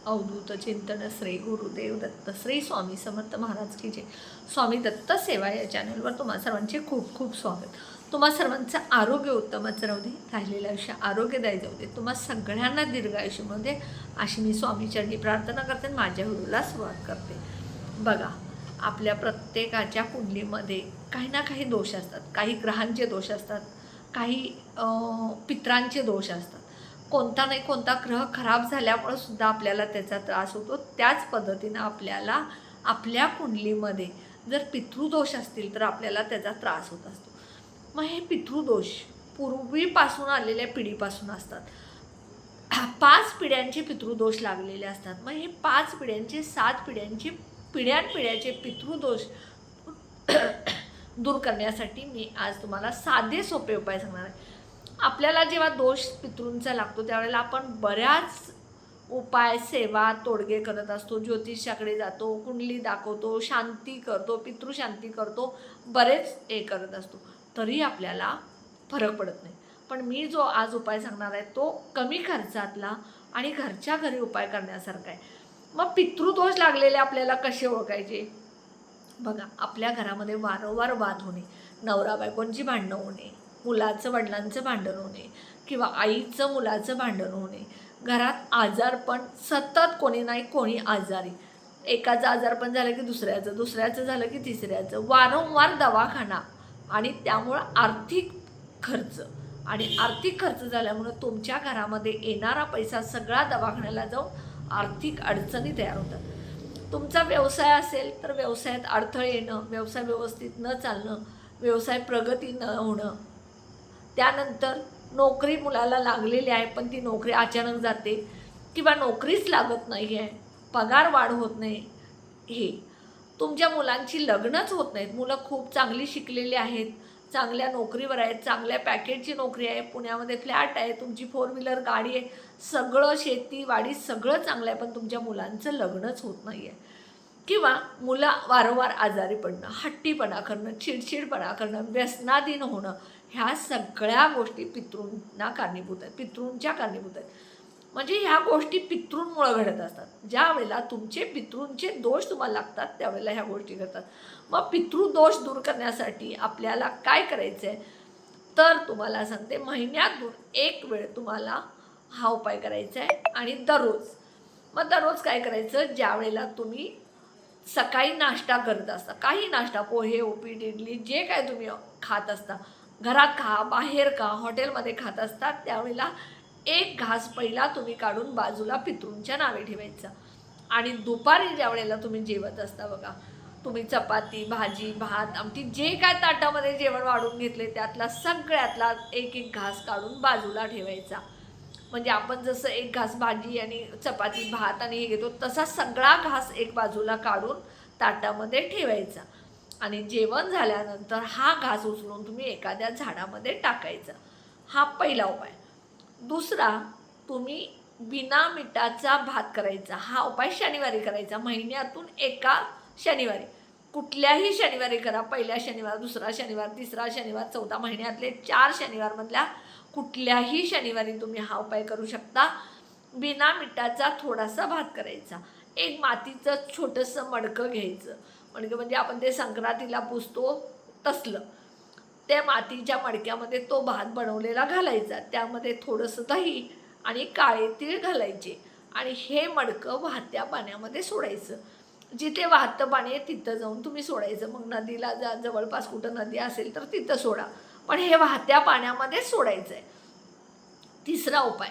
अवधूत चिंतन श्री गुरुदेव दत्त श्री स्वामी समर्थ महाराज की जय। स्वामी दत्त सेवा या चॅनलवर तुम्हा सर्वांचे खूप खूप स्वागत। तुम्हा सर्वांचं आरोग्य उत्तमच राहू दे, राहिलेलं आयुष्य आरोग्यदायी जाऊ दे, तुम्हा सगळ्यांना दीर्घ आयुष्यामध्ये अशी मी स्वामीचरणी प्रार्थना करते, माझ्या व्हिडिओला सुरुवात करते। बघा, आपल्या प्रत्येकाच्या कुंडलीमध्ये काही ना काही दोष असतात, काही ग्रहांचे दोष असतात, काही पित्रांचे दोष असतात। कोणता नाही कोणता ग्रह खराब झाल्यामुळे सुद्धा आपल्याला त्याचा त्रास होतो। त्याच पद्धतीनं आपल्याला आपल्या कुंडलीमध्ये जर पितृदोष असतील तर आपल्याला त्याचा त्रास होत असतो। मग हे पितृदोष पूर्वीपासून आलेल्या पिढीपासून असतात। 5 पिढ्यांचे पितृदोष लागलेले असतात। मग हे 5 पिढ्यांचे 7 पिढ्यांचे पिढ्यानपिढ्याचे पितृदोष दूर करण्यासाठी मी आज तुम्हाला साधे सोपे उपाय सांगणार आहे। आपल्याला जेव्हा दोष पितृंचा लागतो त्यावेळेला आपण बऱ्याच उपाय सेवा तोडगे करत असतो, ज्योतिषाकडे जातो, कुंडली दाखवतो, शांती करतो, पितृशांती करतो, बरेच हे करत असतो, तरी आपल्याला फरक पडत नाही। पण मी जो आज उपाय सांगणार आहे तो कमी खर्चातला आणि घरच्या घरी उपाय करण्यासारखा आहे। मग पितृदोष लागलेले आपल्याला कसे ओळखायचे? बघा, आपल्या घरामध्ये वारंवार वाद होणे, नवरा बायकोंची भांडणं होणे, मुलाचं वडिलांचं भांडण होणे किंवा आईचं मुलाचं भांडण होणे, घरात आजारपण सतत कोणी नाही कोणी आजारी, एकाचं आजारपण झालं की दुसऱ्याचं, दुसऱ्याचं झालं की तिसऱ्याचं, वारंवार दवाखाना आणि त्यामुळं आर्थिक खर्च, आणि आर्थिक खर्च झाल्यामुळं तुमच्या घरामध्ये येणारा पैसा सगळा दवाखान्याला जाऊन आर्थिक अडचणी तयार होतात। तुमचा व्यवसाय असेल तर व्यवसायात अडथळे येणं, व्यवसाय व्यवस्थित न चालणं, व्यवसाय प्रगती न होणं, त्यानंतर नोकरी मुलाला लागलेली आहे पण ती नोकरी अचानक जाते किंवा नोकरीच लागत नाही आहे, पगार वाढ होत नाही, हे तुमच्या मुलांची लग्नच होत नाहीत। मुलं खूप चांगली शिकलेली आहेत, चांगल्या नोकरीवर आहेत, चांगल्या पॅकेजची नोकरी आहे, पुण्यामध्ये फ्लॅट आहे, तुमची 4 व्हीलर गाडी आहे, सगळं शेती वाडी सगळं चांगलं आहे, पण तुमच्या मुलांचं लग्नच होत नाही आहे। किंवा मुलं वारंवार आजारी पडणं, हट्टीपणा करणं, चिडचिडपणा करणं, व्यसनाधीन होणं, ह्या सगळ्या गोष्टी पितृंना कारणीभूत आहेत, पितृंच्या कारणीभूत आहेत। म्हणजे ह्या गोष्टी पितृंमुळे घडत असतात। ज्या वेळेला तुमचे पितृंचे दोष तुम्हाला लागतात त्यावेळेला ह्या गोष्टी घडतात। मग पितृदोष दूर करण्यासाठी आपल्याला काय करायचं आहे तर तुम्हाला सांगते, महिन्यातून एक वेळ तुम्हाला हा उपाय करायचा आहे आणि दररोज। मग दररोज काय करायचं, ज्या वेळेला तुम्ही सकाळी नाश्ता करत असता, काही नाश्ता, पोहे उपीट इडली जे काय तुम्ही खात असता, घरात खा, बाहेर खा, हॉटेलमध्ये खात असतात, त्यावेळेला एक घास पहिला तुम्ही काढून बाजूला पितृंच्या नावे ठेवायचा। आणि दुपारी ज्या वेळेला तुम्ही जेवत असता बघा, तुम्ही चपाती भाजी भात आमटी जे काय ताटामध्ये जेवण वाढून घेतले त्यातला सगळ्यातला एक एक घास काढून बाजूला ठेवायचा। म्हणजे आपण जसं एक घास भाजी आणि चपाती भात आणि हे घेतो तसा सगळा घास एक बाजूला काढून ताटामध्ये ठेवायचा आणि जेवण झाल्यानंतर हा घास उचलून तुम्ही एखाद्या झाडामध्ये टाकायचा। हा पहिला उपाय। दुसरा, तुम्ही बिना मिठाचा भात करायचा। हा उपाय शनिवारी करायचा, महिन्यातून एका शनिवारी, कुठल्याही शनिवारी करा, पहिल्या शनिवार, दुसरा शनिवार, तिसरा शनिवार, चौथा, महिन्यातले 4 शनिवारमधल्या कुठल्याही शनिवारी तुम्ही हा उपाय करू शकता। बिना मिठाचा थोडासा भात करायचा, एक मातीचं छोटंसं मडकं घ्यायचं, मडकं म्हणजे आपण ते संक्रांतीला पुसतो तसलं, त्या मातीच्या मडक्यामध्ये तो भात बनवलेला घालायचा, त्यामध्ये थोडंसं दही आणि काळे तीळ घालायचे आणि हे मडकं वाहत्या पाण्यामध्ये सोडायचं। जिथे वाहतं पाणी आहे तिथं जाऊन तुम्ही सोडायचं, मग नदीला जा, जवळपास कुठं नदी असेल तर तिथं सोडा, पण हे वाहत्या पाण्यामध्ये सोडायचं आहे। तिसरा उपाय,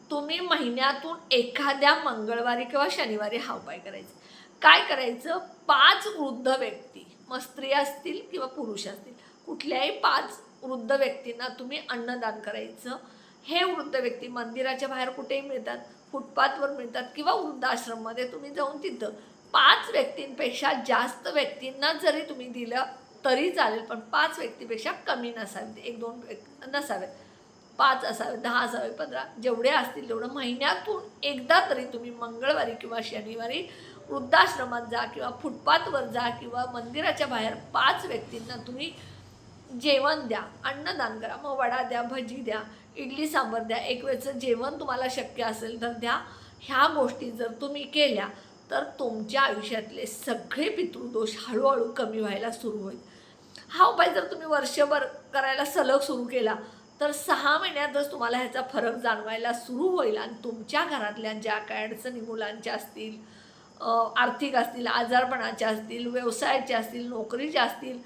तुम्ही महिन्यातून एखाद्या मंगळवारी किंवा शनिवारी हा उपाय करायचा। काय करायचं, 5 वृद्ध व्यक्ती, मग स्त्री असतील किंवा पुरुष असतील, कुठल्याही 5 वृद्ध व्यक्तींना तुम्ही अन्नदान करायचं। हे वृद्ध व्यक्ती मंदिराच्या बाहेर कुठेही मिळतात, फुटपाथवर मिळतात किंवा वृद्धाश्रममध्ये तुम्ही जाऊन तिथं 5 व्यक्तींपेक्षा जास्त व्यक्तींना जरी तुम्ही दिलं तरी चालेल, पण 5 व्यक्तीपेक्षा कमी नसावेत, 1-2 नसावेत, 5 असावेत, 10 असावेत, 15, जेवढे असतील तेवढं महिन्यातून एकदा तरी तुम्ही मंगळवारी किंवा शनिवारी वृद्धाश्रमात जा किंवा फुटपाथवर जा किंवा मंदिराच्या बाहेर 5 व्यक्तींना तुम्ही जेवण द्या, अन्नदान करा। मग वडा द्या, भजी द्या, इडली सांबार द्या, एक वेळचं जेवण तुम्हाला शक्य असेल तर द्या, ह्या गोष्टी जर तुम्ही केल्या तर तुमच्या आयुष्यातले सगळे पितृदोष हळूहळू कमी व्हायला सुरू होईल. हा उपाय जर तुम्ही वर्षभर करायला सलग सुरू केला तर 6 महिन्यातच तुम्हाला ह्याचा फरक जाणवायला सुरू होईल आणि तुमच्या घरातल्या ज्या काय अडचणी मुलांच्या असतील, आर्थिक असतील, आजारपणाच्या असतील, व्यवसायाच्या असतील, नोकरीच्या असतील,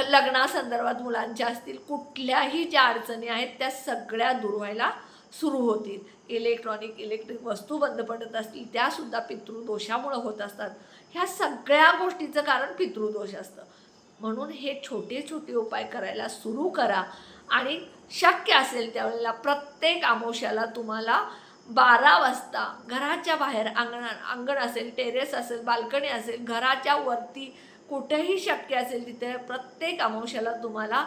लग्नासंदर्भात मुलांच्या असतील, कुठल्याही ज्या अडचणी आहेत त्या सगळ्या दूर व्हायला सुरू होतील. इलेक्ट्रिक वस्तू बंद पडत असतील त्यासुद्धा पितृदोषामुळे होत असतात. ह्या सगळ्या गोष्टीचं कारण पितृदोष असतं. म्हणून हे छोटे छोटे उपाय करायला सुरू करा आणि शक्य असेल त्यावेळेला प्रत्येक अमावस्याला तुम्हाला 12 वाजता घराच्या बाहेर अंगण असेल, टेरेस असेल, बाल्कनी असेल, घराच्या वरती कुठेही शक्य असेल तिथे प्रत्येक अमावस्याला तुम्हाला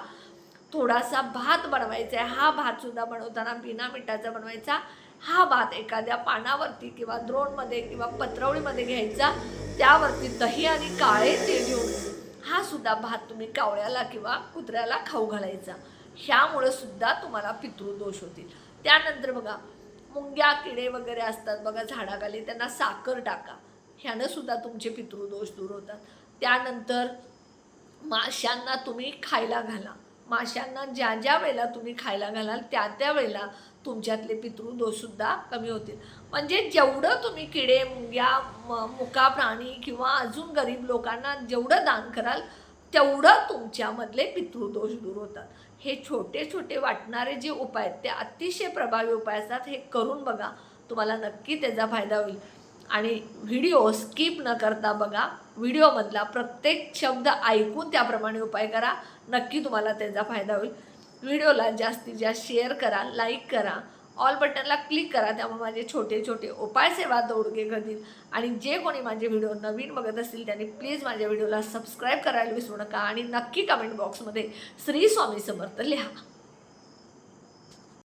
थोडासा भात बनवायचा आहे. हा भातसुद्धा बनवताना बिना मिठाचा बनवायचा. हा भात एखाद्या पानावरती किंवा द्रोणमध्ये किंवा पत्रवळीमध्ये घ्यायचा. त्यावरती दही आणि काळे तेल घेऊन हा सुद्धा भात तुम्ही कावळ्याला किंवा कुत्र्याला खाऊ घालायचा. ह्यामुळे सुद्धा तुम्हाला पितृदोष होतील. त्यानंतर बघा मुंग्या किडे वगैरे असतात बघा झाडाखाली, त्यांना साखर टाका. ह्यानं सुद्धा तुमचे पितृदोष दूर होतात. त्यानंतर माशांना तुम्ही खायला घाला. माशांना ज्या ज्या वेळेला तुम्ही खायला घालाल त्या त्या वेळेला तुमच्यातले पितृदोषसुद्धा कमी होतील. म्हणजे जेवढं तुम्ही किडे, मुंग्या, मुका प्राणी किंवा अजून गरीब लोकांना जेवढं दान कराल तेवढं तुमच्यामधले पितृदोष दूर होतात. हे छोटे छोटे वाटणारे जे उपाय आहेत ते अतिशय प्रभावी उपाय असतात. हे करून बघा, तुम्हाला नक्की त्याचा फायदा होईल. आणि व्हिडिओ स्किप न करता बघा. व्हिडिओमधला प्रत्येक शब्द ऐकून त्याप्रमाणे उपाय करा. नक्की तुम्हाला त्याचा फायदा होईल. व्हिडिओला जास्तीत जास्त शेअर करा, लाईक करा, ऑल बटनला क्लिक करा. त्यामुळे माझे छोटे छोटे उपाय सेवा तोडगे करतील. आणि जे कोणी माझे व्हिडिओ नवीन बघत असतील त्यांनी प्लीज माझ्या व्हिडिओला सबस्क्राईब करायला विसरू नका. आणि नक्की कमेंट बॉक्समध्ये श्री स्वामी समर्थ लिहा.